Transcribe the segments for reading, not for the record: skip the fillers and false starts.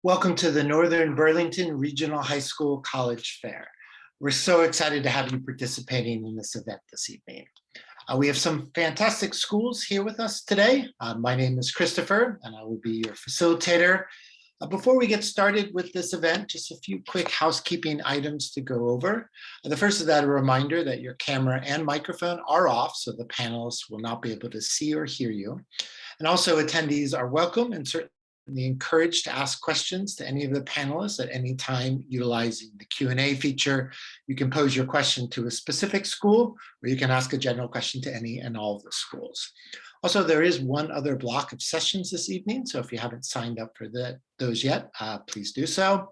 Welcome to the Northern Burlington Regional High School College Fair. We're so excited to have you participating in this event this evening. We have some fantastic schools here with us today. My name is Christopher, and I will be your facilitator. Before we get started with this event, just a few quick housekeeping items to go over. The first is that a reminder that your camera and microphone are off, so the panelists will not be able to see or hear you. And also attendees are welcome and certainly encouraged to ask questions to any of the panelists at any time utilizing the Q&A feature. You can pose your question to a specific school, or you can ask a general question to any and all of the schools. Also, there is one other block of sessions this evening, so if you haven't signed up for those yet, please do so.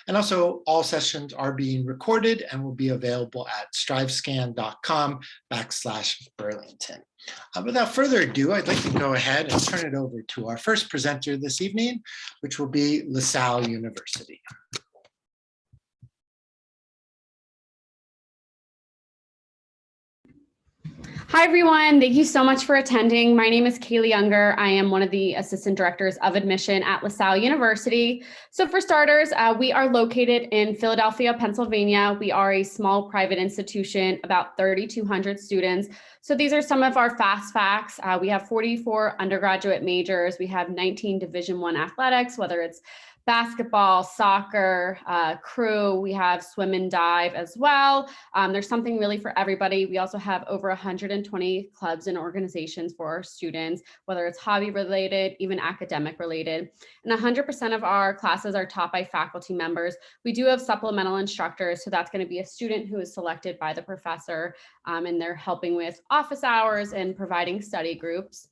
And also, all sessions are being recorded and will be available at strivescan.com/Burlington. Without further ado, I'd like to go ahead and turn it over to our first presenter this evening, which will be Salle University. Hi, everyone. Thank you so much for attending. My name is Kaylee Younger. I am one of the assistant directors of admission at Salle University. So for starters, we are located in Philadelphia, Pennsylvania. We are a small private institution, about 3,200 students. So these are some of our fast facts. We have 44 undergraduate majors. We have 19 Division I athletics, whether it's basketball, soccer, crew. We have swim and dive as well. There's something really for everybody. We also have over 120 clubs and organizations for our students, whether it's hobby related, even academic related. And 100% of our classes are taught by faculty members. We do have supplemental instructors, so that's going to be a student who is selected by the professor, and they're helping with office hours and providing study groups.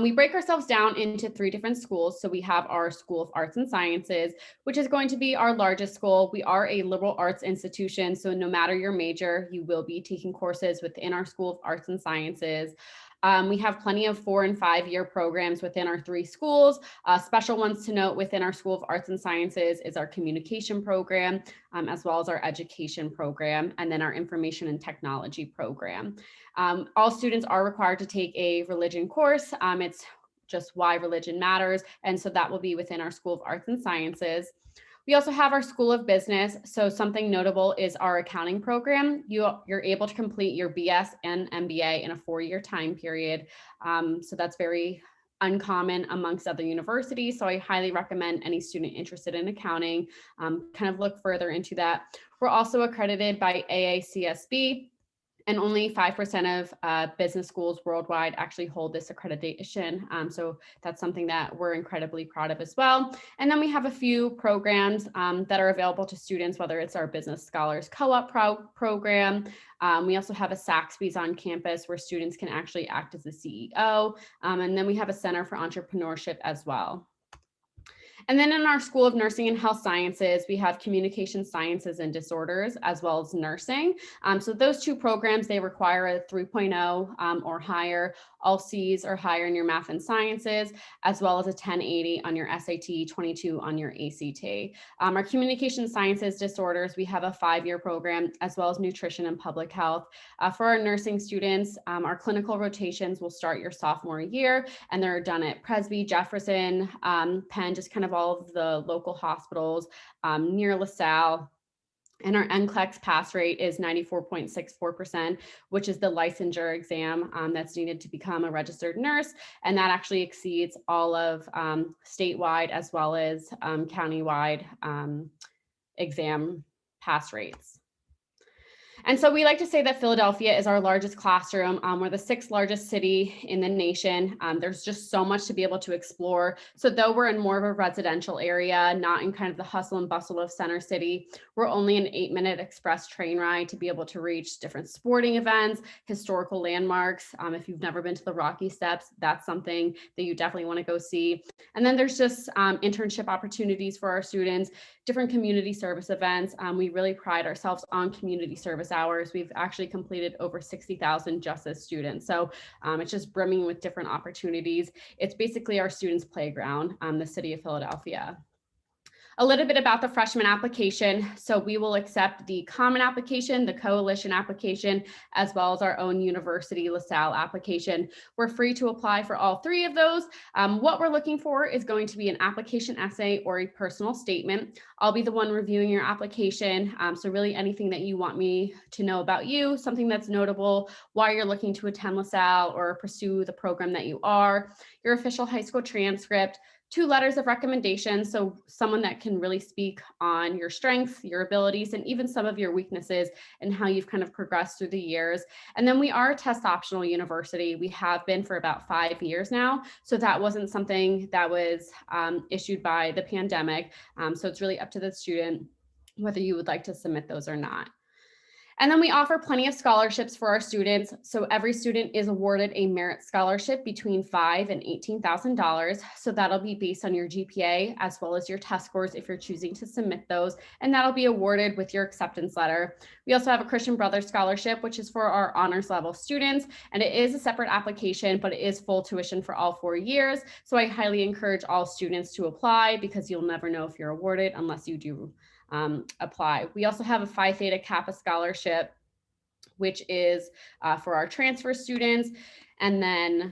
We break ourselves down into 3 different schools. So we have our School of Arts and Sciences, which is going to be our largest school. We are a liberal arts institution, so no matter your major, you will be taking courses within our School of Arts and Sciences. We have plenty of 4- and 5-year programs within our 3 schools. Special ones to note within our School of Arts and Sciences is our communication program, as well as our education program, and then our information and technology program. All students are required to take a religion course. It's just why religion matters. And so that will be within our School of Arts and Sciences. We also have our School of Business. So something notable is our accounting program. You're able to complete your BS and MBA in a 4-year time period. So that's very uncommon amongst other universities. So I highly recommend any student interested in accounting kind of look further into that. We're also accredited by AACSB. And only 5% of business schools worldwide actually hold this accreditation. So that's something that we're incredibly proud of as well. And then we have a few programs that are available to students, whether it's our Business Scholars Co-op program. We also have a Saxby's on campus where students can actually act as the CEO. And then we have a Center for Entrepreneurship as well. And then in our School of Nursing and Health Sciences, we have Communication Sciences and Disorders, as well as nursing. So those 2 programs, they require a 3.0 or higher. All C's or higher in your math and sciences, as well as a 1080 on your SAT, 22 on your ACT. Our Communication Sciences Disorders, we have a 5-year program, as well as nutrition and public health. For our nursing students, our clinical rotations will start your sophomore year, and they're done at Presby, Jefferson, Penn, just kind of all of the local hospitals near LaSalle. And our NCLEX pass rate is 94.64%, which is the licensure exam that's needed to become a registered nurse. And that actually exceeds all of statewide as well as countywide exam pass rates. And so we like to say that Philadelphia is our largest classroom. We're the 6th largest city in the nation. There's just so much to be able to explore. So though we're in more of a residential area, not in kind of the hustle and bustle of Center City, we're only an 8-minute express train ride to be able to reach different sporting events, historical landmarks. If you've never been to the Rocky Steps, that's something that you definitely want to go see. And then there's just internship opportunities for our students, different community service events. We really pride ourselves on community service hours. We've actually completed over 60,000 just as students. So it's just brimming with different opportunities. It's basically our students' playground, the city of Philadelphia. A little bit about the freshman application. So we will accept the common application, the coalition application, as well as our own University LaSalle application. We're free to apply for all three of those. What we're looking for is going to be an application essay or a personal statement. I'll be the one reviewing your application. So really anything that you want me to know about you, something that's notable, why you're looking to attend LaSalle or pursue the program that you are, your official high school transcript, 2 letters of recommendation, so someone that can really speak on your strengths, your abilities, and even some of your weaknesses and how you've kind of progressed through the years. And then we are a test optional university. We have been for about 5 years now. So that wasn't something that was issued by the pandemic. So it's really up to the student whether you would like to submit those or not. And then we offer plenty of scholarships for our students. So every student is awarded a merit scholarship between $5,000 and $18,000. So that'll be based on your GPA as well as your test scores if you're choosing to submit those. And that'll be awarded with your acceptance letter. We also have a Christian Brothers Scholarship, which is for our honors level students. And it is a separate application, but it is full tuition for all 4 years. So I highly encourage all students to apply because you'll never know if you're awarded unless you do apply. We also have a Phi Theta Kappa scholarship, which is for our transfer students. And then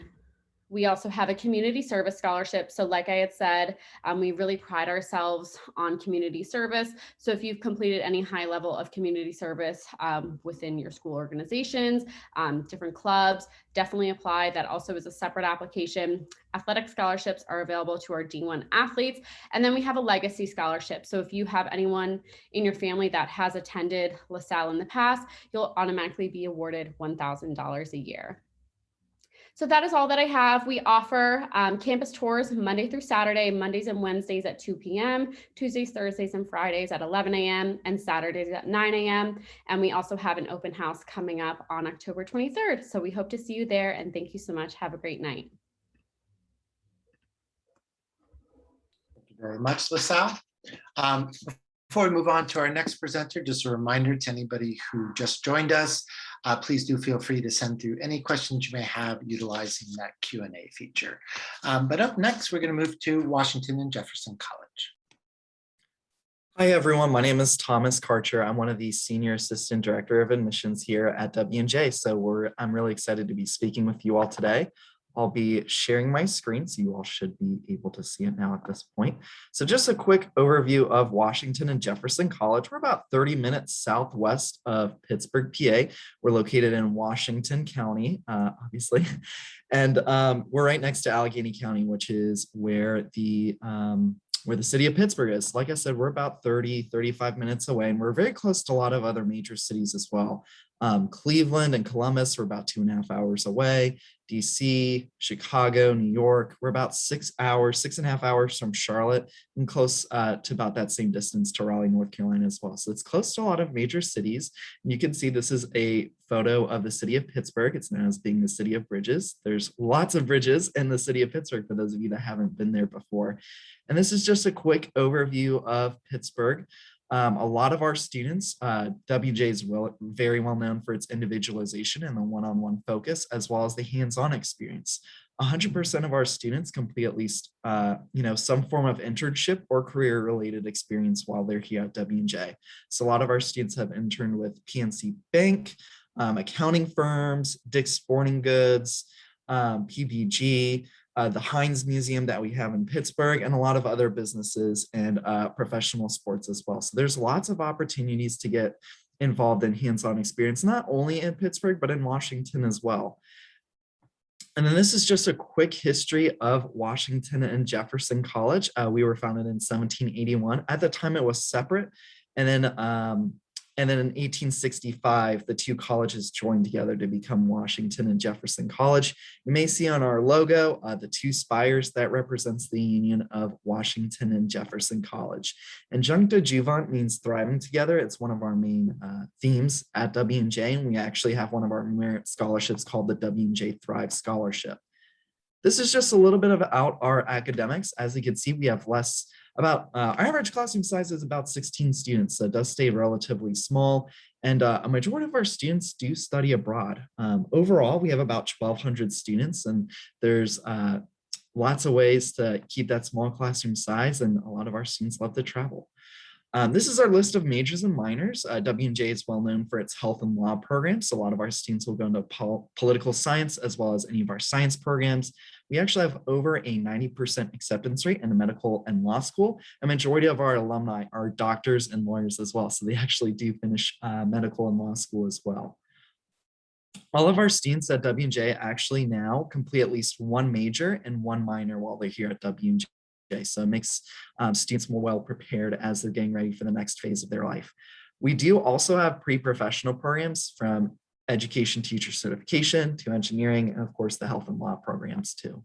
we also have a community service scholarship. So like I had said, we really pride ourselves on community service. So if you've completed any high level of community service within your school organizations, different clubs, definitely apply. That also is a separate application. Athletic scholarships are available to our D1 athletes. And then we have a legacy scholarship. So if you have anyone in your family that has attended LaSalle in the past, you'll automatically be awarded $1,000 a year. So that is all that I have. We offer campus tours Monday through Saturday, Mondays and Wednesdays at 2 p.m., Tuesdays, Thursdays, and Fridays at 11 a.m., and Saturdays at 9 a.m. And we also have an open house coming up on October 23rd. So we hope to see you there. And thank you so much. Have a great night. Thank you very much, LaSalle. Before we move on to our next presenter, just a reminder to anybody who just joined us, please do feel free to send through any questions you may have utilizing that Q&A feature. But up next, we're going to move to Washington and Jefferson College. Hi, everyone. My name is Thomas Karcher. I'm one of the Senior Assistant Director of Admissions here at W&J. So I'm really excited to be speaking with you all today. I'll be sharing my screen, so you all should be able to see it now at this point. So just a quick overview of Washington and Jefferson College. We're about 30 minutes southwest of Pittsburgh, PA. We're located in Washington County, obviously. And we're right next to Allegheny County, which is where the city of Pittsburgh is. Like I said, we're about 35 minutes away, and we're very close to a lot of other major cities as well. Cleveland and Columbus are about 2.5 hours away. DC, Chicago, New York, we're about 6.5 hours from Charlotte, and close to about that same distance to Raleigh, North Carolina as well. So it's close to a lot of major cities. And you can see this is a photo of the city of Pittsburgh. It's known as being the city of bridges. There's lots of bridges in the city of Pittsburgh for those of you that haven't been there before. And this is just a quick overview of Pittsburgh. A lot of our students, WJ is very well known for its individualization and the one-on-one focus, as well as the hands-on experience. 100% of our students complete at least, some form of internship or career-related experience while they're here at W&J. So a lot of our students have interned with PNC Bank, accounting firms, Dick's Sporting Goods, PPG, the Heinz Museum that we have in Pittsburgh, and a lot of other businesses and professional sports as well. So there's lots of opportunities to get involved in hands-on experience, not only in Pittsburgh, but in Washington as well. And then this is just a quick history of Washington and Jefferson College. We were founded in 1781. At the time, it was separate. And then in 1865, the two colleges joined together to become Washington and Jefferson College. You may see on our logo the two spires that represents the union of Washington and Jefferson College. Adjuncta Juvant means thriving together. It's one of our main themes at W&J, and we actually have one of our merit scholarships called the W&J Thrive Scholarship. This is just a little bit about our academics. As you can see, we have our average classroom size is about 16 students, so it does stay relatively small. And a majority of our students do study abroad. Overall, we have about 1,200 students, and there's lots of ways to keep that small classroom size, and a lot of our students love to travel. This is our list of majors and minors. W&J is well known for its health and law programs. So a lot of our students will go into political science as well as any of our science programs. We actually have over a 90% acceptance rate in the medical and law school. A majority of our alumni are doctors and lawyers as well. So they actually do finish medical and law school as well. All of our students at W&J actually now complete at least one major and one minor while they're here at W&J. So it makes students more well prepared as they're getting ready for the next phase of their life. We do also have pre-professional programs from education teacher certification to engineering, and of course the health and law programs too.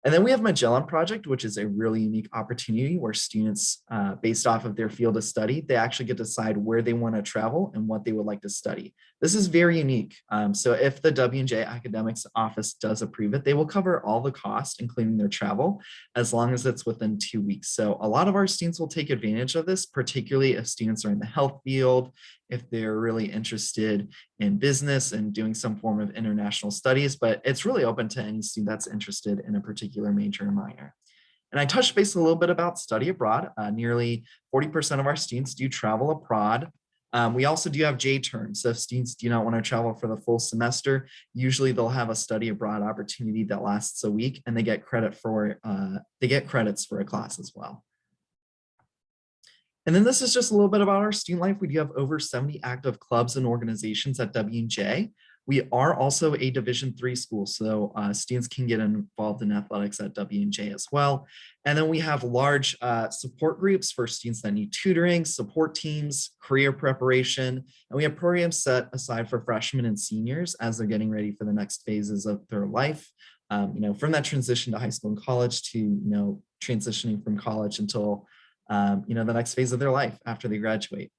And then we have Magellan Project, which is a really unique opportunity where students, based off of their field of study, they actually get to decide where they want to travel and what they would like to study. This is very unique. So if the W&J Academics Office does approve it, they will cover all the costs, including their travel, as long as it's within 2 weeks. So a lot of our students will take advantage of this, particularly if students are in the health field, if they're really interested in business and doing some form of international studies, but it's really open to any student that's interested in a particular major or minor. And I touched base a little bit about study abroad. Nearly 40% of our students do travel abroad. We also do have J terms. So if students do not want to travel for the full semester, usually they'll have a study abroad opportunity that lasts a week, and they get credits for a class as well. And then this is just a little bit about our student life. We do have over 70 active clubs and organizations at W&J. We are also a Division III school, so students can get involved in athletics at W&J as well. And then we have large support groups for students that need tutoring, support teams, career preparation, and we have programs set aside for freshmen and seniors as they're getting ready for the next phases of their life. From that transition to high school and college to transitioning from college until the next phase of their life after they graduate.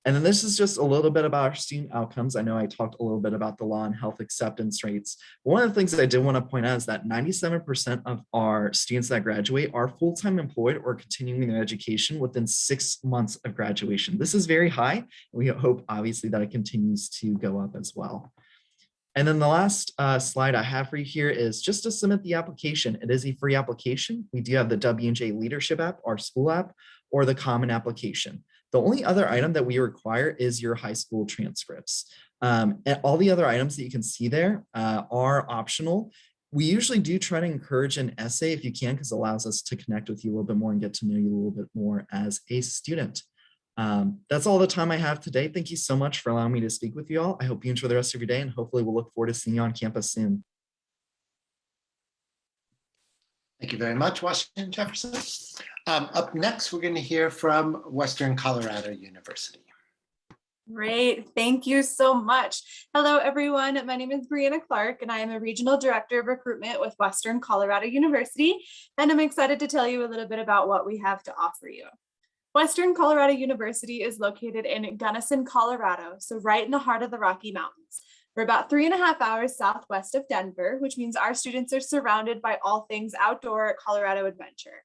And then this is just a little bit about our student outcomes. I know I talked a little bit about the law and health acceptance rates. One of the things that I did want to point out is that 97% of our students that graduate are full-time employed or continuing their education within 6 months of graduation. This is very high, and we hope obviously that it continues to go up as well. And then the last slide I have for you here is just to submit the application. It is a free application. We do have the W&J Leadership app, our school app, or the Common Application. The only other item that we require is your high school transcripts. And all the other items that you can see there are optional. We usually do try to encourage an essay if you can, because it allows us to connect with you a little bit more and get to know you a little bit more as a student. That's all the time I have today. Thank you so much for allowing me to speak with you all. I hope you enjoy the rest of your day, and hopefully we'll look forward to seeing you on campus soon. Thank you very much, Washington Jefferson. Up next, we're going to hear from Western Colorado University. Great, thank you so much. Hello, everyone. My name is Brianna Clark, and I am a Regional Director of Recruitment with Western Colorado University, and I'm excited to tell you a little bit about what we have to offer you. Western Colorado University is located in Gunnison, Colorado, so right in the heart of the Rocky Mountains. We're about 3.5 hours southwest of Denver, which means our students are surrounded by all things outdoor Colorado adventure.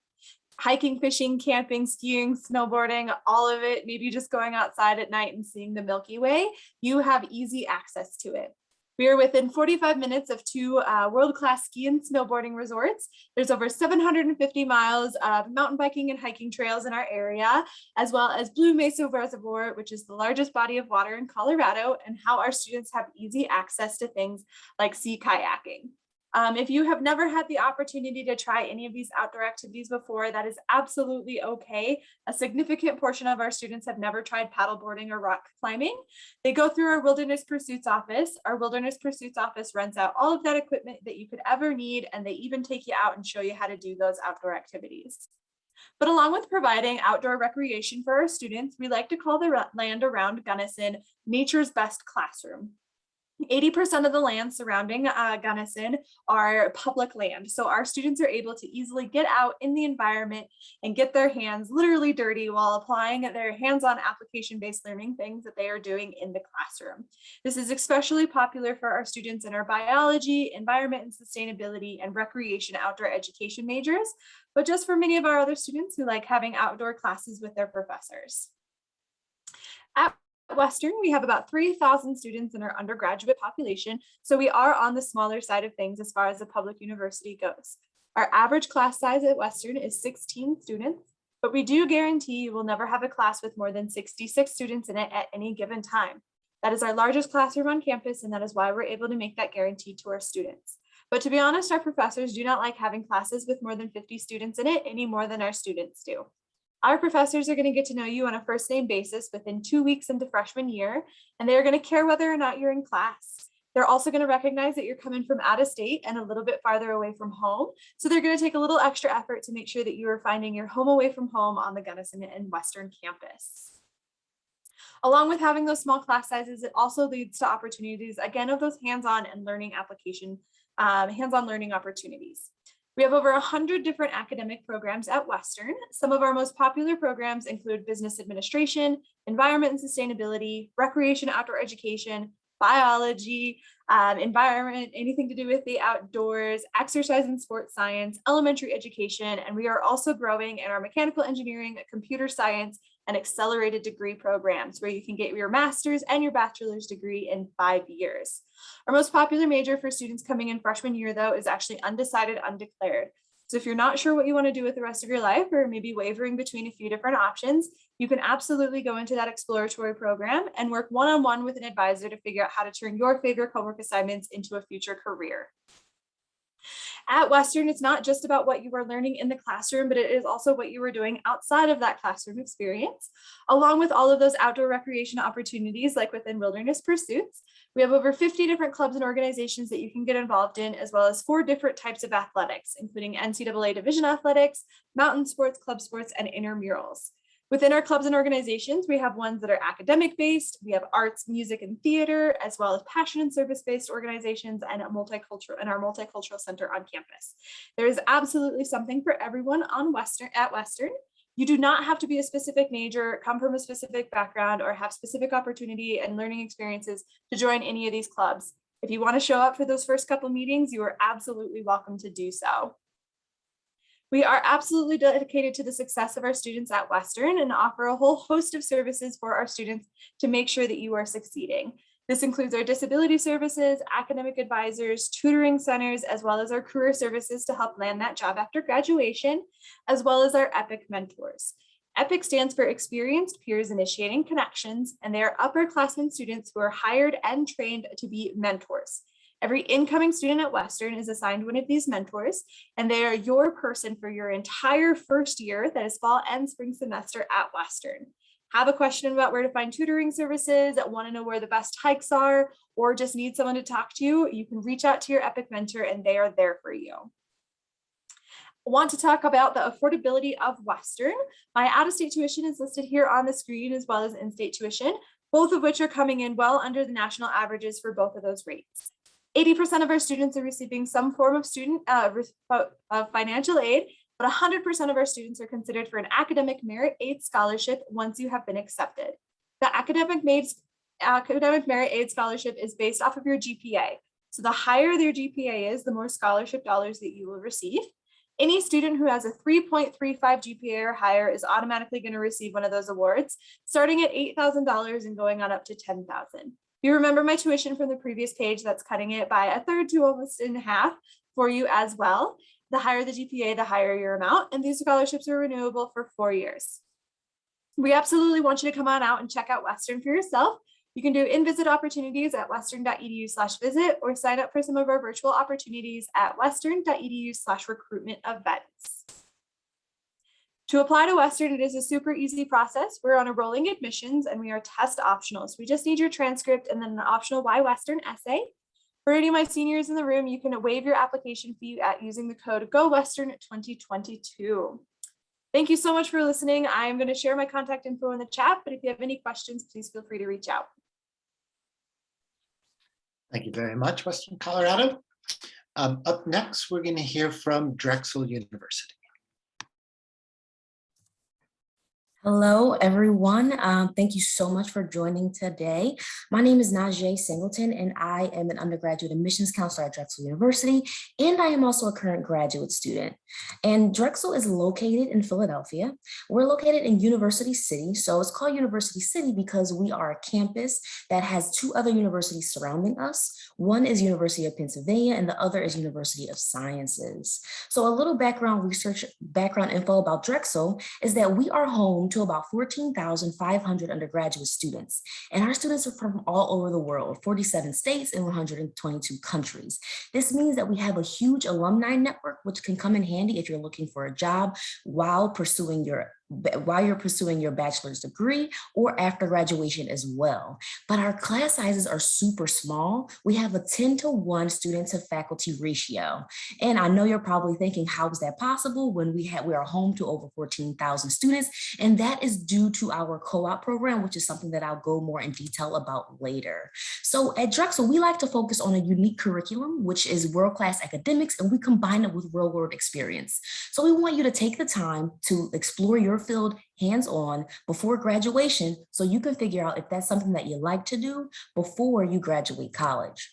Hiking, fishing, camping, skiing, snowboarding, all of it, maybe just going outside at night and seeing the Milky Way, you have easy access to it. We are within 45 minutes of 2 world-class ski and snowboarding resorts. There's over 750 miles of mountain biking and hiking trails in our area, as well as Blue Mesa Reservoir, which is the largest body of water in Colorado, and how our students have easy access to things like sea kayaking. If you have never had the opportunity to try any of these outdoor activities before, that is absolutely okay. A significant portion of our students have never tried paddleboarding or rock climbing. They go through our Wilderness Pursuits office. Our Wilderness Pursuits office rents out all of that equipment that you could ever need, and they even take you out and show you how to do those outdoor activities. But along with providing outdoor recreation for our students, we like to call the land around Gunnison nature's best classroom. 80% of the land surrounding Gunnison are public land. So our students are able to easily get out in the environment and get their hands literally dirty while applying their hands-on application-based learning things that they are doing in the classroom. This is especially popular for our students in our biology, environment and sustainability, and recreation outdoor education majors, but just for many of our other students who like having outdoor classes with their professors. At Western, we have about 3,000 students in our undergraduate population, so we are on the smaller side of things as far as the public university goes. Our average class size at Western is 16 students, but we do guarantee you will never have a class with more than 66 students in it at any given time. That is our largest classroom on campus, and that is why we're able to make that guarantee to our students. But to be honest, our professors do not like having classes with more than 50 students in it any more than our students do. Our professors are going to get to know you on a first name basis within 2 weeks into freshman year, and they are going to care whether or not you're in class. They're also going to recognize that you're coming from out of state and a little bit farther away from home. So they're going to take a little extra effort to make sure that you are finding your home away from home on the Gunnison and Western campus. Along with having those small class sizes, it also leads to opportunities, again, of those hands-on and learning application, hands-on learning opportunities. We have over 100 different academic programs at Western. Some of our most popular programs include business administration, environment and sustainability, recreation, outdoor education, biology, environment, anything to do with the outdoors, exercise and sports science, elementary education, and we are also growing in our mechanical engineering, computer science, and accelerated degree programs where you can get your master's and your bachelor's degree in 5 years. Our most popular major for students coming in freshman year, though, is actually undecided, undeclared. So if you're not sure what you want to do with the rest of your life, or maybe wavering between a few different options, you can absolutely go into that exploratory program and work one-on-one with an advisor to figure out how to turn your favorite homework assignments into a future career. At Western, it's not just about what you are learning in the classroom, but it is also what you are doing outside of that classroom experience. Along with all of those outdoor recreation opportunities, like within Wilderness Pursuits, we have over 50 different clubs and organizations that you can get involved in, as well as 4 different types of athletics, including NCAA division athletics, mountain sports, club sports, and intramurals. Within our clubs and organizations, we have ones that are academic-based, we have arts, music, and theater, as well as passion and service-based organizations and our multicultural center on campus. There is absolutely something for everyone at Western. You do not have to be a specific major, come from a specific background, or have specific opportunity and learning experiences to join any of these clubs. If you want to show up for those first couple meetings, you are absolutely welcome to do so. We are absolutely dedicated to the success of our students at Western and offer a whole host of services for our students to make sure that you are succeeding. This includes our disability services, academic advisors, tutoring centers, as well as our career services to help land that job after graduation, as well as our EPIC mentors. EPIC stands for Experienced Peers Initiating Connections, and they are upperclassmen students who are hired and trained to be mentors. Every incoming student at Western is assigned one of these mentors, and they are your person for your entire first year, that is fall and spring semester at Western. Have a question about where to find tutoring services, want to know where the best hikes are, or just need someone to talk to, you can reach out to your EPIC mentor and they are there for you. I want to talk about the affordability of Western. My out-of-state tuition is listed here on the screen, as well as in-state tuition, both of which are coming in well under the national averages for both of those rates. 80% of our students are receiving some form of financial aid, but 100% of our students are considered for an academic merit aid scholarship once you have been accepted. The academic merit aid scholarship is based off of your GPA. So the higher your GPA is, the more scholarship dollars that you will receive. Any student who has a 3.35 GPA or higher is automatically going to receive one of those awards, starting at $8,000 and going on up to $10,000. You remember my tuition from the previous page, that's cutting it by a third to almost in half for you as well. The higher the GPA, the higher your amount, and these scholarships are renewable for 4 years. We absolutely want you to come on out and check out Western for yourself. You can do in-visit opportunities at western.edu/visit or sign up for some of our virtual opportunities at western.edu/recruitment events. To apply to Western, it is a super easy process. We're on a rolling admissions and we are test optional. So we just need your transcript and then an optional Why Western essay. For any of my seniors in the room, you can waive your application fee at using the code GOWESTERN2022. Thank you so much for listening. I'm going to share my contact info in the chat, but if you have any questions, please feel free to reach out. Thank you very much, Western Colorado. Up next, we're going to hear from Drexel University. Hello, everyone. Thank you so much for joining today. My name is Najee Singleton, and I am an undergraduate admissions counselor at Drexel University, and I am also a current graduate student. And Drexel is located in Philadelphia. We're located in University City, so it's called University City because we are a campus that has two other universities surrounding us. One is University of Pennsylvania, and the other is University of Sciences. So a little background info about Drexel is that we are home to about 14,500 undergraduate students. And our students are from all over the world, 47 states and 122 countries. This means that we have a huge alumni network, which can come in handy if you're looking for a job while you're pursuing your bachelor's degree or after graduation as well. But our class sizes are super small. We have a 10-to-1 student to faculty ratio. And I know you're probably thinking, how is that possible when we are home to over 14,000 students? And that is due to our co-op program, which is something that I'll go more in detail about later. So at Drexel, we like to focus on a unique curriculum, which is world-class academics, and we combine it with real-world experience. So we want you to take the time to explore your field hands-on before graduation so you can figure out if that's something that you like to do before you graduate college.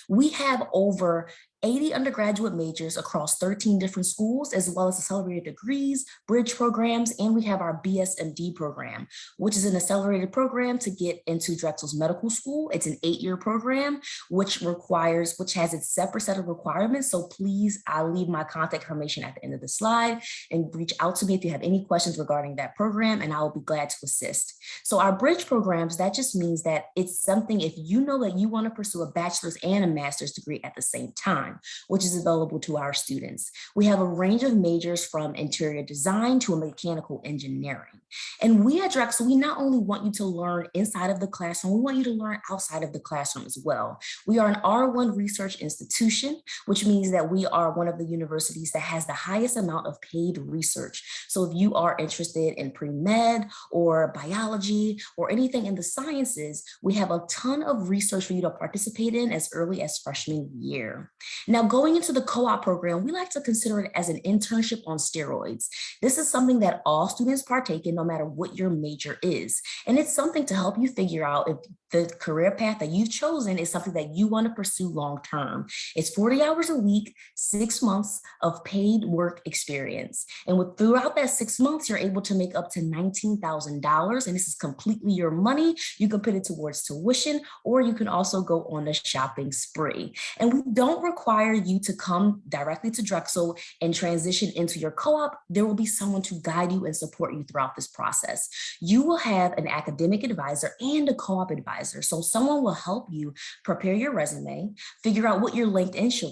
We have over 80 undergraduate majors across 13 different schools, as well as accelerated degrees, bridge programs, and we have our BSMD program, which is an accelerated program to get into Drexel's medical school. It's an 8-year program, which has its separate set of requirements. So please, I'll leave my contact information at the end of the slide and reach out to me if you have any questions regarding that program, and I will be glad to assist. So our bridge programs, that just means that it's something if you know that you want to pursue a bachelor's and a master's degree at the same time, which is available to our students. We have a range of majors from interior design to mechanical engineering. And we at Drexel, we not only want you to learn inside of the classroom, we want you to learn outside of the classroom as well. We are an R1 research institution, which means that we are one of the universities that has the highest amount of paid research. So if you are interested in pre-med or biology or anything in the sciences, we have a ton of research for you to participate in as early as freshman year. Now, going into the co-op program, we like to consider it as an internship on steroids. This is something that all students partake in no matter what your major is. And it's something to help you figure out if the career path that you've chosen is something that you want to pursue long-term. It's 40 hours a week, 6 months of paid work experience. And throughout that 6 months, you're able to make up to $19,000. And this is completely your money. You can put it towards tuition, or you can also go on a shopping spree. And we don't require you to come directly to Drexel and transition into your co-op. There will be someone to guide you and support you throughout this process. You will have an academic advisor and a co-op advisor. So someone will help you prepare your resume, figure out what your LinkedIn should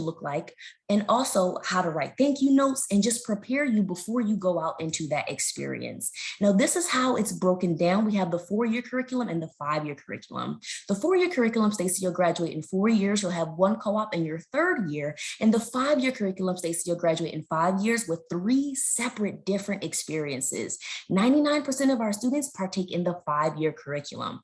look like, and also how to write thank you notes and just prepare you before you go out into that experience. Now, this is how it's broken down. We have the 4-year curriculum and the 5-year curriculum. The 4-year curriculum states you'll graduate in 4 years. You'll have 1 co-op in your 3rd year. And the 5-year curriculum states you'll graduate in 5 years with 3 separate different experiences. 99% of our students partake in the 5-year curriculum.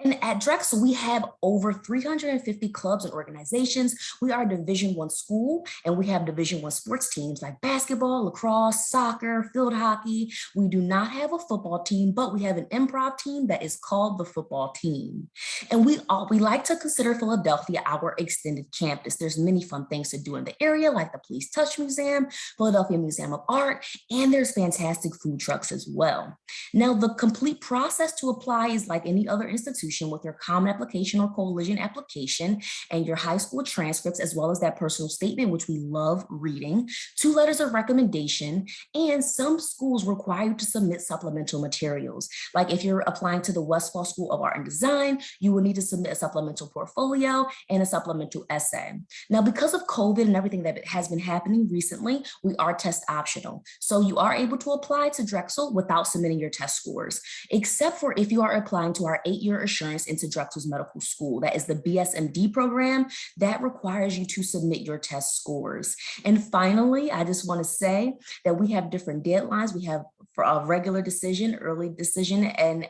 And at Drexel, we have over 350 clubs and organizations. We are a Division I school, and we have Division I sports teams like basketball, lacrosse, soccer, field hockey. We do not have a football team, but we have an improv team that is called the football team. And we like to consider Philadelphia our extended campus. There's many fun things to do in the area, like the Police Touch Museum, Philadelphia Museum of Art, and there's fantastic food trucks as well. Now, the complete process to apply is like any other institution, with your common application or collision application and your high school transcripts, as well as that personal statement, which we love reading, 2 letters of recommendation, and some schools require you to submit supplemental materials. Like if you're applying to the Westfall School of Art and Design, you will need to submit a supplemental portfolio and a supplemental essay. Now, because of COVID and everything that has been happening recently, we are test optional. So you are able to apply to Drexel without submitting your test scores, except for if you are applying to our 8-year assurance into Drexel's medical school. That is the BSMD program that requires you to submit your test scores. And finally, I just want to say that we have different deadlines. We have for a regular decision, early decision, and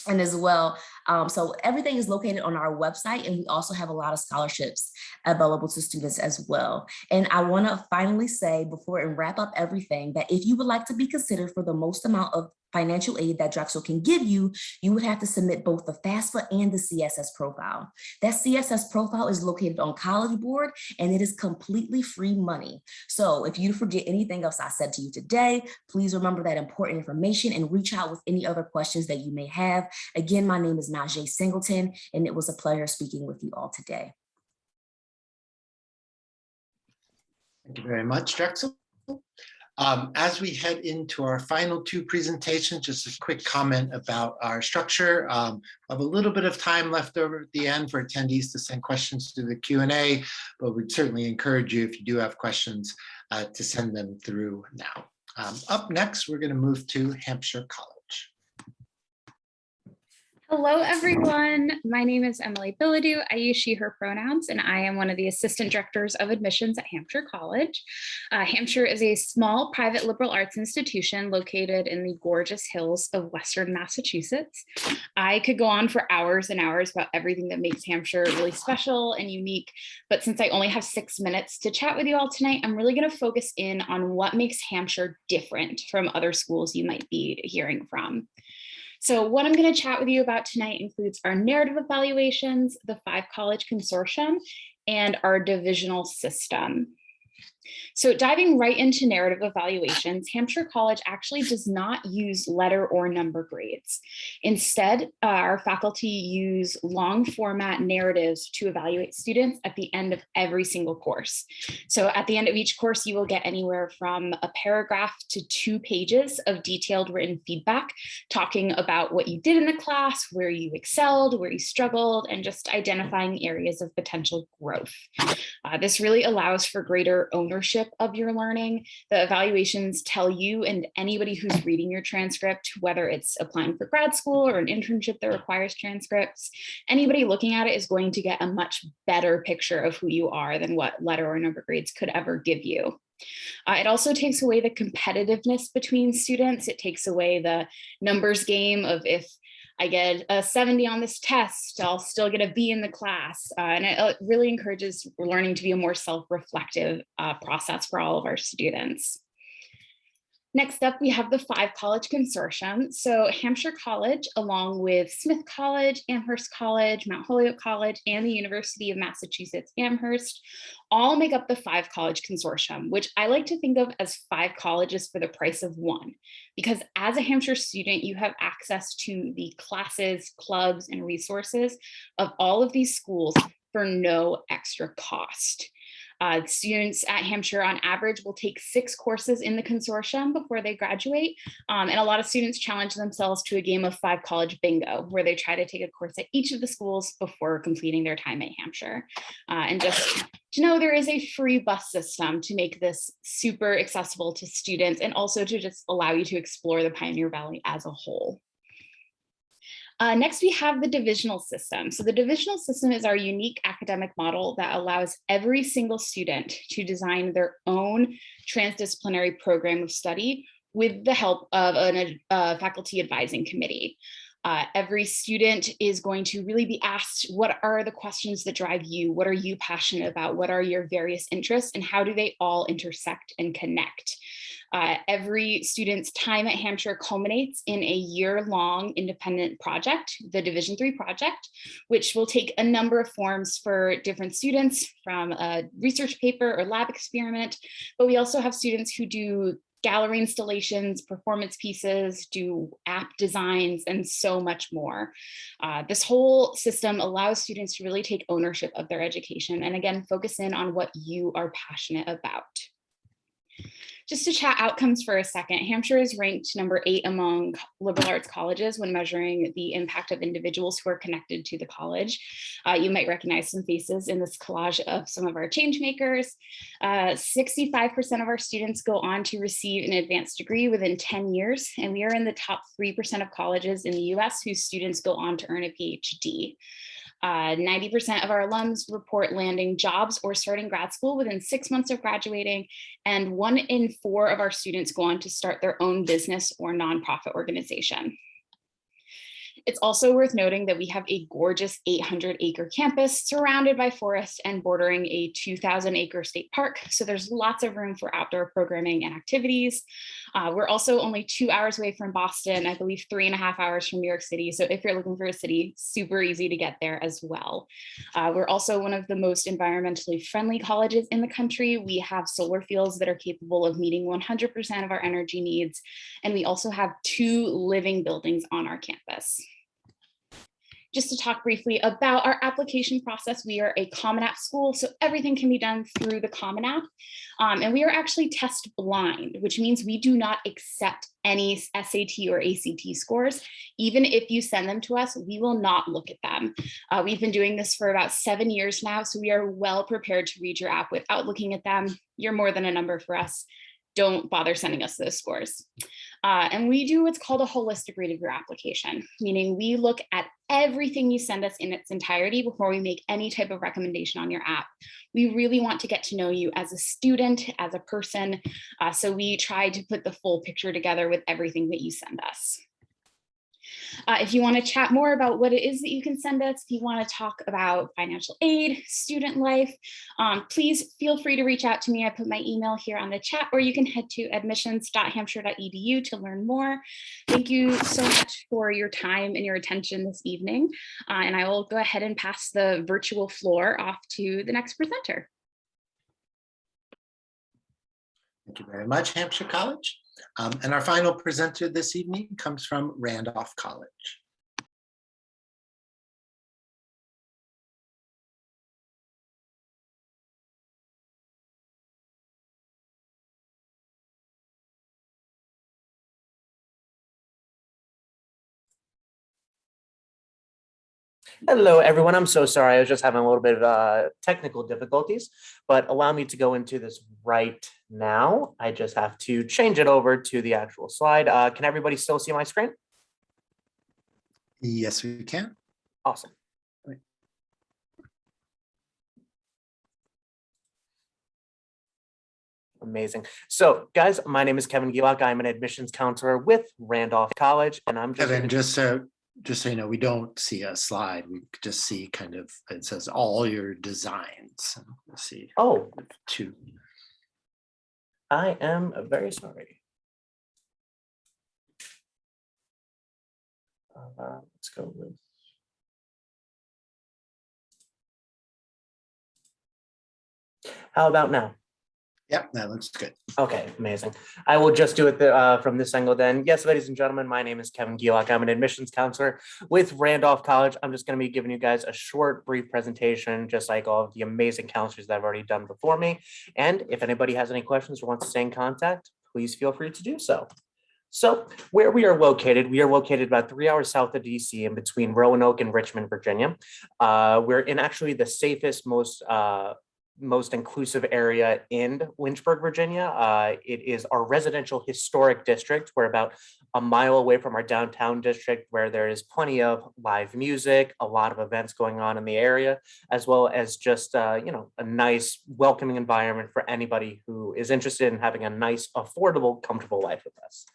And as well, so everything is located on our website, and we also have a lot of scholarships available to students as well. And I want to finally say before and wrap up everything that if you would like to be considered for the most amount of financial aid that Drexel can give you, you would have to submit both the FAFSA and the CSS profile. That CSS profile is located on College Board, and it is completely free money. So if you forget anything else I said to you today, please remember that important information and reach out with any other questions that you may have. Again, my name is Najee Singleton, and it was a pleasure speaking with you all today. Thank you very much, Drexel. As we head into our final two presentations, just a quick comment about our structure. We have a little bit of time left over at the end for attendees to send questions through the Q&A, but we'd certainly encourage you, if you do have questions, to send them through now. Up next, we're going to move to Hampshire College. Hello, everyone. My name is Emily Bilodeau. I use she, her pronouns, and I am one of the assistant directors of admissions at Hampshire College. Hampshire is a small private liberal arts institution located in the gorgeous hills of Western Massachusetts. I could go on for hours and hours about everything that makes Hampshire really special and unique, but since I only have 6 minutes to chat with you all tonight, I'm really going to focus in on what makes Hampshire different from other schools you might be hearing from. So what I'm going to chat with you about tonight includes our narrative evaluations, the 5-college consortium, and our divisional system. So diving right into narrative evaluations, Hampshire College actually does not use letter or number grades. Instead, our faculty use long format narratives to evaluate students at the end of every single course. So at the end of each course, you will get anywhere from a paragraph to 2 pages of detailed written feedback, talking about what you did in the class, where you excelled, where you struggled, and just identifying areas of potential growth. This really allows for greater ownership of your learning. The evaluations tell you and anybody who's reading your transcript, whether it's applying for grad school or an internship that requires transcripts, anybody looking at it is going to get a much better picture of who you are than what letter or number grades could ever give you. It also takes away the competitiveness between students. It takes away the numbers game of if I get a 70 on this test, I'll still get a B in the class. And it really encourages learning to be a more self-reflective process for all of our students. Next up, we have the 5-college consortium. So Hampshire College, along with Smith College, Amherst College, Mount Holyoke College, and the University of Massachusetts Amherst, all make up the 5-college consortium, which I like to think of as 5 colleges for the price of 1. Because as a Hampshire student, you have access to the classes, clubs, and resources of all of these schools for no extra cost. Students at Hampshire on average will take 6 courses in the consortium before they graduate. And a lot of students challenge themselves to a game of 5-college bingo, where they try to take a course at each of the schools before completing their time at Hampshire. And just to know there is a free bus system to make this super accessible to students and also to just allow you to explore the Pioneer Valley as a whole. Next, we have the divisional system. So the divisional system is our unique academic model that allows every single student to design their own transdisciplinary program of study with the help of a faculty advising committee. Every student is going to really be asked, what are the questions that drive you? What are you passionate about? What are your various interests? And how do they all intersect and connect? Every student's time at Hampshire culminates in a year-long independent project, the Division III project, which will take a number of forms for different students, from a research paper or lab experiment. But we also have students who do gallery installations, performance pieces, do app designs, and so much more. This whole system allows students to really take ownership of their education and, again, focus in on what you are passionate about. Just to chat outcomes for a second, Hampshire is ranked number 8 among liberal arts colleges when measuring the impact of individuals who are connected to the college. You might recognize some faces in this collage of some of our change makers. 65% of our students go on to receive an advanced degree within 10 years, and we are in the top 3% of colleges in the US whose students go on to earn a PhD. 90% of our alums report landing jobs or starting grad school within 6 months of graduating, and 1 in 4 of our students go on to start their own business or nonprofit organization. It's also worth noting that we have a gorgeous 800-acre campus surrounded by forest and bordering a 2,000-acre state park. So there's lots of room for outdoor programming and activities. We're also only 2 hours away from Boston, I believe 3.5 hours from New York City. So if you're looking for a city, super easy to get there as well. We're also one of the most environmentally friendly colleges in the country. We have solar fields that are capable of meeting 100% of our energy needs. And we also have 2 living buildings on our campus. Just to talk briefly about our application process, we are a Common App school, so everything can be done through the Common App. And we are actually test blind, which means we do not accept any SAT or ACT scores. Even if you send them to us, we will not look at them. We've been doing this for about 7 years now, so we are well prepared to read your app without looking at them. You're more than a number for us. Don't bother sending us those scores. And we do what's called a holistic read of your application, meaning we look at everything you send us in its entirety before we make any type of recommendation on your app. We really want to get to know you as a student, as a person. So we try to put the full picture together with everything that you send us. If you want to chat more about what it is that you can send us, if you want to talk about financial aid, student life, please feel free to reach out to me. I put my email here on the chat, or you can head to admissions.hampshire.edu to learn more. Thank you so much for your time and your attention this evening. And I will go ahead and pass the virtual floor off to the next presenter. Thank you very much, Hampshire College. And our final presenter this evening comes from Randolph College. Hello, everyone. I'm so sorry. I was just having a little bit of technical difficulties, but allow me to go into this right now. I just have to change it over to the actual slide. Can everybody still see my screen? Yes, we can. Awesome. Amazing. So, guys, my name is Kevin Gilak. I'm an admissions counselor with Randolph College, and I'm Kevin, just so you know, we don't see a slide. We just see kind of, it says all your designs. Let's see. Oh, 2. I am very sorry. Let's go with. How about now? Yep, that looks good. Okay, amazing. I will just do it from this angle then. Yes, ladies and gentlemen, my name is Kevin Gilak. I'm an admissions counselor with Randolph College. I'm just going to be giving you guys a short, brief presentation, just like all of the amazing counselors that I've already done before me. And if anybody has any questions or wants to stay in contact, please feel free to do so. So where we are located about 3 hours south of DC in between Roanoke and Richmond, Virginia. We're in actually the safest, most inclusive area in Lynchburg, Virginia. It is our residential historic district. We're about a mile away from our downtown district, where there is plenty of live music, a lot of events going on in the area, as well as just a nice, welcoming environment for anybody who is interested in having a nice, affordable, comfortable life with us.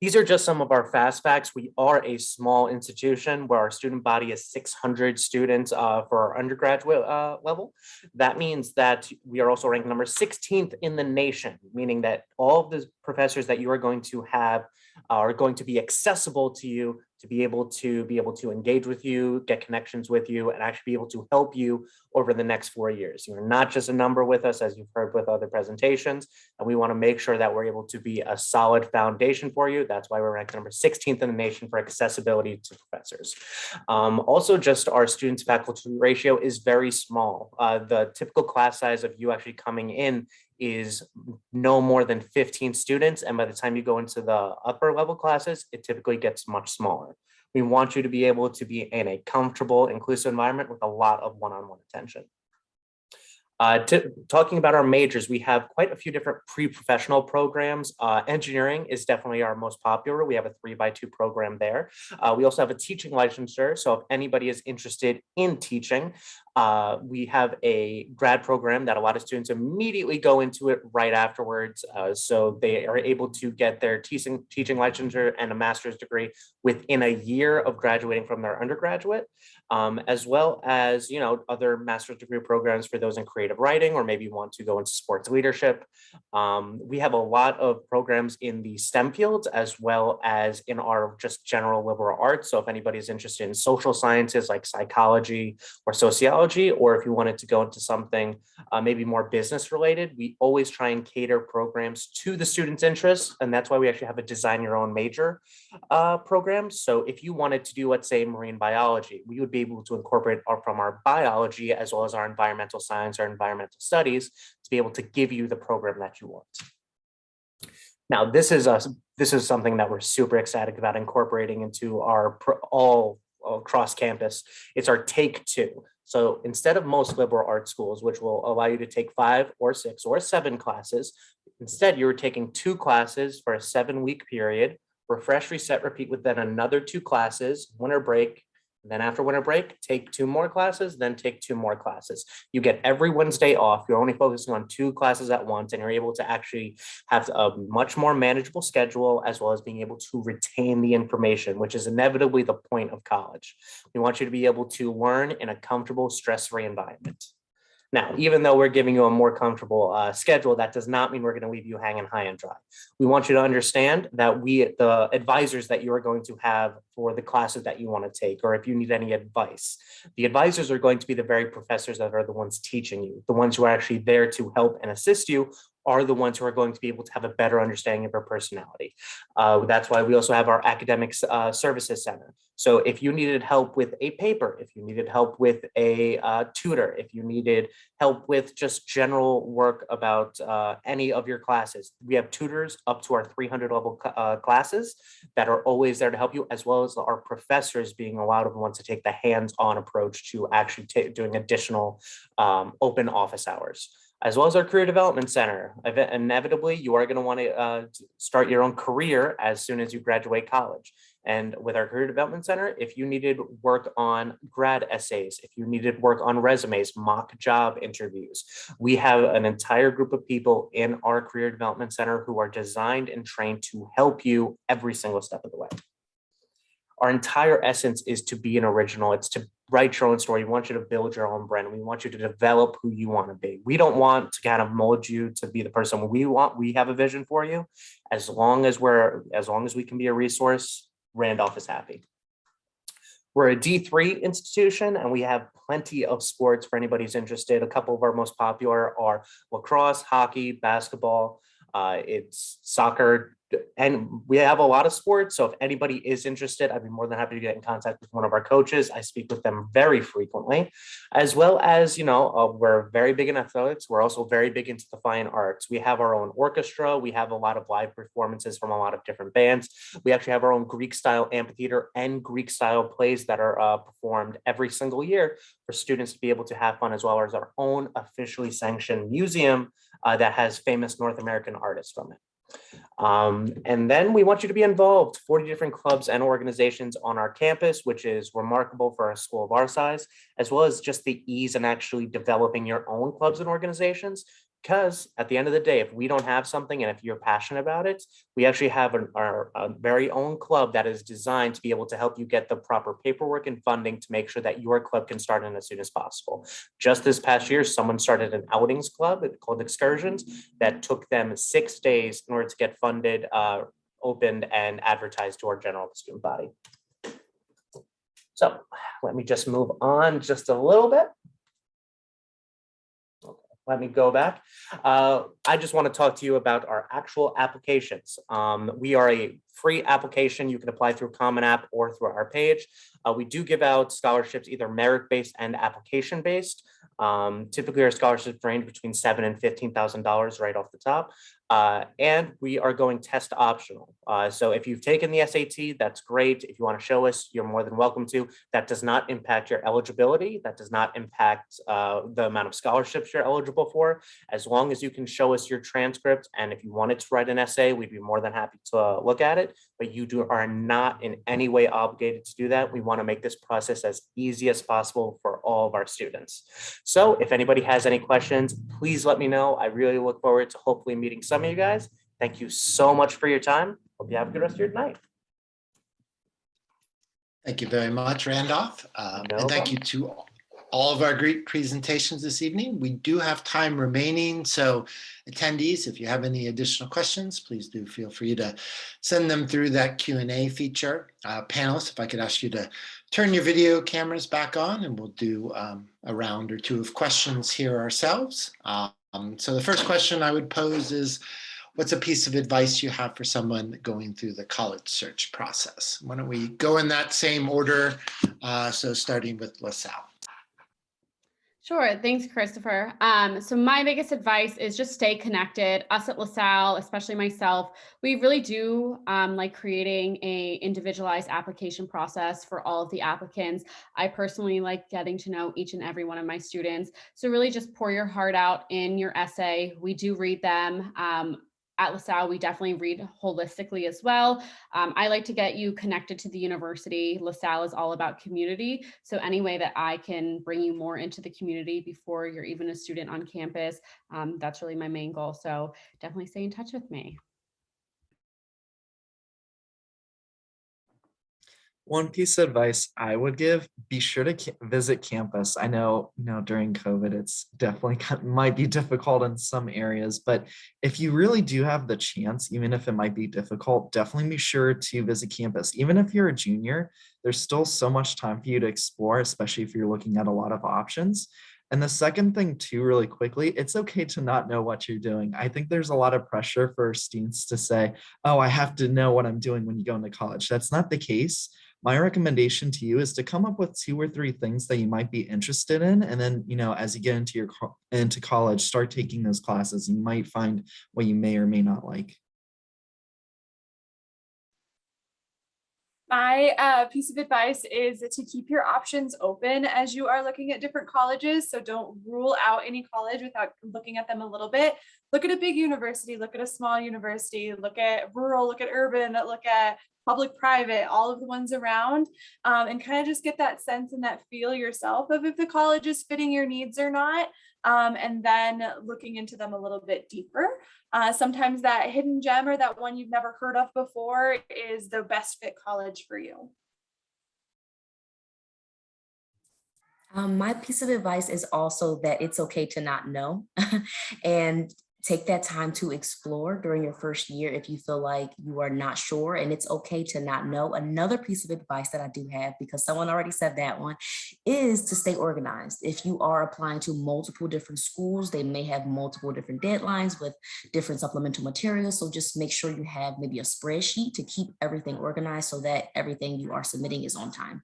These are just some of our fast facts. We are a small institution where our student body is 600 students for our undergraduate level. That means that we are also ranked number 16th in the nation, meaning that all of the professors that you are going to have are going to be accessible to you, to be able to engage with you, get connections with you, and actually be able to help you over the next 4 years. You're not just a number with us, as you've heard with other presentations, and we want to make sure that we're able to be a solid foundation for you. That's why we're ranked number 16th in the nation for accessibility to professors. Also, just our students faculty ratio is very small. The typical class size of you actually coming in is no more than 15 students. And by the time you go into the upper level classes, it typically gets much smaller. We want you to be able to be in a comfortable, inclusive environment with a lot of one-on-one attention. Talking about our majors, we have quite a few different pre-professional programs. Engineering is definitely our most popular. We have a 3x2 program there. We also have a teaching licensure. So if anybody is interested in teaching, We have a grad program that a lot of students immediately go into it right afterwards. So they are able to get their teaching licensure and a master's degree within a year of graduating from their undergraduate, as well as, other master's degree programs for those in creative writing, or maybe want to go into sports leadership. We have a lot of programs in the STEM fields, as well as in our just general liberal arts. So if anybody's interested in social sciences like psychology or sociology, or if you wanted to go into something maybe more business related, we always try and cater programs to the students' interests. And that's why we actually have a design your own major program. So if you wanted to do, let's say, marine biology, we would be able to incorporate from our biology as well as our environmental science or environmental studies to be able to give you the program that you want. Now, this is something that we're super excited about incorporating into our all across campus. It's our Take Two. So instead of most liberal arts schools, which will allow you to take 5 or 6 or 7 classes, instead you're taking 2 classes for a 7-week period, refresh, reset, repeat with then another 2 classes, winter break. Then after winter break, take 2 more classes, then take 2 more classes. You get every Wednesday off. You're only focusing on 2 classes at once, and you're able to actually have a much more manageable schedule, as well as being able to retain the information, which is inevitably the point of college. We want you to be able to learn in a comfortable, stress-free environment. Now, even though we're giving you a more comfortable schedule, that does not mean we're going to leave you hanging high and dry. We want you to understand that the advisors that you are going to have for the classes that you want to take, or if you need any advice, the advisors are going to be the very professors that are the ones teaching you. The ones who are actually there to help and assist you are the ones who are going to be able to have a better understanding of your personality. That's why we also have our academic services center. So if you needed help with a paper, if you needed help with a tutor, if you needed help with just general work about any of your classes, we have tutors up to our 300 level classes that are always there to help you, as well as our professors being allowed to want to take the hands-on approach to actually doing additional open office hours, as well as our career development center. Inevitably, you are going to want to start your own career as soon as you graduate college. And with our career development center, if you needed work on grad essays, if you needed work on resumes, mock job interviews, we have an entire group of people in our career development center who are designed and trained to help you every single step of the way. Our entire essence is to be an original. It's to write your own story. We want you to build your own brand. We want you to develop who you want to be. We don't want to kind of mold you to be the person we want. We have a vision for you. As long as we can be a resource, Randolph is happy. We're a D3 institution, and we have plenty of sports for anybody who's interested. A couple of our most popular are lacrosse, hockey, basketball, it's soccer, and we have a lot of sports. So if anybody is interested, I'd be more than happy to get in contact with one of our coaches. I speak with them very frequently, as well as, we're very big in athletics. We're also very big into the fine arts. We have our own orchestra. We have a lot of live performances from a lot of different bands. We actually have our own Greek style amphitheater and Greek style plays that are performed every single year for students to be able to have fun, as well as our own officially sanctioned museum that has famous North American artists from it. And then we want you to be involved. 40 different clubs and organizations on our campus, which is remarkable for a school of our size, as well as just the ease in actually developing your own clubs and organizations. Because at the end of the day, if we don't have something and if you're passionate about it, we actually have our very own club that is designed to be able to help you get the proper paperwork and funding to make sure that your club can start in as soon as possible. Just this past year, someone started an outings club called Excursions that took them 6 days in order to get funded, opened, and advertised to our general student body. So let me just move on just a little bit. Let me go back. I just want to talk to you about our actual applications. We are a free application. You can apply through Common App or through our page. We do give out scholarships, either merit-based and application-based. Typically, our scholarships range between $7,000 and $15,000 right off the top. And we are going test optional. So if you've taken the SAT, that's great. If you want to show us, you're more than welcome to. That does not impact your eligibility. That does not impact the amount of scholarships you're eligible for, as long as you can show us your transcript. And if you wanted to write an essay, we'd be more than happy to look at it, but you are not in any way obligated to do that. We want to make this process as easy as possible for all of our students. So if anybody has any questions, please let me know. I really look forward to hopefully meeting some of you guys. Thank you so much for your time. Hope you have a good rest of your night. Thank you very much, Randolph. No And thank you problem. to all of our great presentations this evening. We do have time remaining, so attendees, if you have any additional questions, please do feel free to send them through that Q&A feature. Panelists, if I could ask you to turn your video cameras back on, and we'll do a round or two of questions here ourselves. So the first question I would pose is, what's a piece of advice you have for someone going through the college search process? Why don't we go in that same order? So starting with LaSalle. Sure. Thanks, Christopher. So my biggest advice is just stay connected. Us at LaSalle, especially myself, we really do like creating a individualized application process for all of the applicants. I personally like getting to know each and every one of my students. So really just pour your heart out in your essay. We do read them. At LaSalle, we definitely read holistically as well. I like to get you connected to the university. LaSalle is all about community. So any way that I can bring you more into the community before you're even a student on campus, that's really my main goal. So definitely stay in touch with me. One piece of advice I would give, be sure to visit campus. I know, during COVID, it's definitely might be difficult in some areas, but if you really do have the chance, even if it might be difficult, definitely be sure to visit campus. Even if you're a junior, there's still so much time for you to explore, especially if you're looking at a lot of options. And the second thing too, really quickly, it's okay to not know what you're doing. I think there's a lot of pressure for students to say, oh, I have to know what I'm doing when you go into college. That's not the case. My recommendation to you is to come up with 2 or 3 things that you might be interested in. And then, as you get into college, start taking those classes. You might find what you may or may not like. My piece of advice is to keep your options open as you are looking at different colleges. So don't rule out any college without looking at them a little bit. Look at a big university, look at a small university, look at rural, look at urban, look at public, private, all of the ones around, and kind of just get that sense and that feel yourself of if the college is fitting your needs or not. And then looking into them a little bit deeper. Sometimes that hidden gem or that one you've never heard of before is the best fit college for you. My piece of advice is also that it's okay to not know and take that time to explore during your first year if you feel like you are not sure, and it's okay to not know. Another piece of advice that I do have, because someone already said that one, is to stay organized. If you are applying to multiple different schools, they may have multiple different deadlines with different supplemental materials. So just make sure you have maybe a spreadsheet to keep everything organized so that everything you are submitting is on time.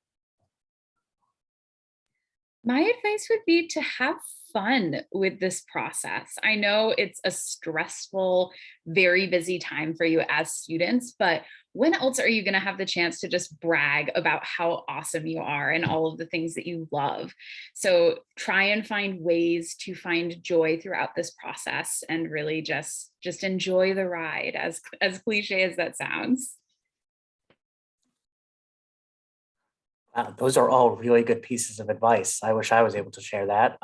My advice would be to have fun with this process. I know it's a stressful, very busy time for you as students, but when else are you going to have the chance to just brag about how awesome you are and all of the things that you love? So try and find ways to find joy throughout this process and really just enjoy the ride, as cliche as that sounds. Wow, those are all really good pieces of advice. I wish I was able to share that.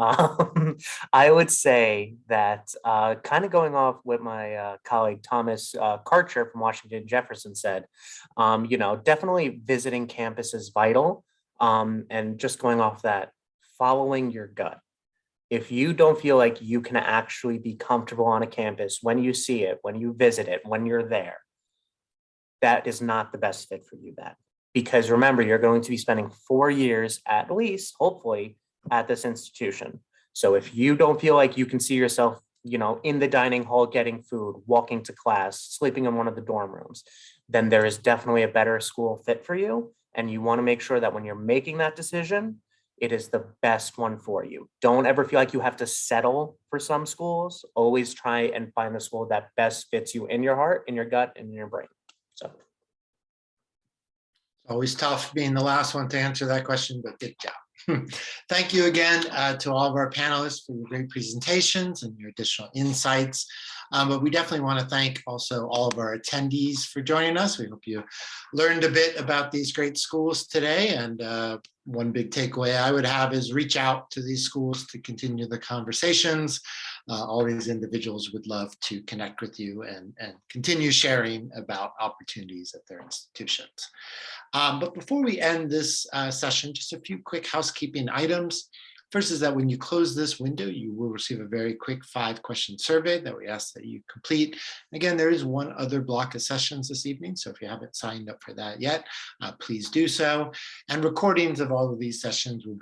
I would say that kind of going off what my colleague Thomas Karcher from Washington Jefferson said, definitely visiting campus is vital. And just going off that, following your gut. If you don't feel like you can actually be comfortable on a campus when you see it, when you visit it, when you're there, that is not the best fit for you then. Because remember, you're going to be spending 4 years at least, hopefully, at this institution. So if you don't feel like you can see yourself, in the dining hall getting food, walking to class, sleeping in one of the dorm rooms, then there is definitely a better school fit for you. And you want to make sure that when you're making that decision, it is the best one for you. Don't ever feel like you have to settle for some schools. Always try and find the school that best fits you in your heart, in your gut, and in your brain. So. Always tough being the last one to answer that question, but good job. Thank you again to all of our panelists for your great presentations and your additional insights. But we definitely want to thank also all of our attendees for joining us. We hope you learned a bit about these great schools today. And one big takeaway I would have is reach out to these schools to continue the conversations. All these individuals would love to connect with you and continue sharing about opportunities at their institutions. But before we end this session, just a few quick housekeeping items. First is that when you close this window, you will receive a very quick 5-question survey that we ask that you complete. Again, there is one other block of sessions this evening, so if you haven't signed up for that yet, please do so. And recordings of all of these sessions will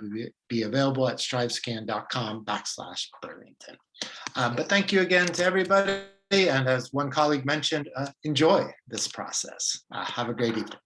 be available at strivescan.com/Burlington. But thank you again to everybody. And as one colleague mentioned, enjoy this process. Have a great evening.